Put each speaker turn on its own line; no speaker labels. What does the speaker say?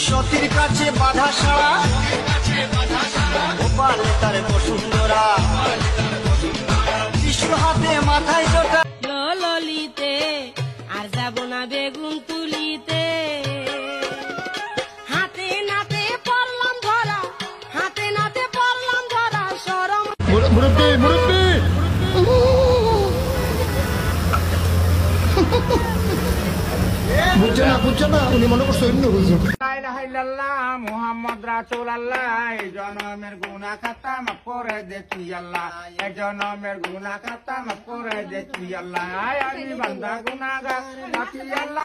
সতীর কাছে বাধা সারা গোপালে তার বসুন্ধরা শিশু হাতে মাথায় জোটা
ললিতে আর যাব না বেগুন তুলিতে হাতে নাতে পড়লাম ধরা হাতে নাতে পড়লাম ধরা সরম
মুরব্বি মুরব্বি বুঝছে না উনি মনে করছে অন্য হুজুর
মুহাম্মদ রাসূলুল্লাহ জনমের গুনাহ খাতা মাফ করে দে তুই আল্লাহ জনমের গুনাহ খাতা মাফ করে দে তুই আল্লাহ আমি বান্দা গুনাহগার আল্লাহ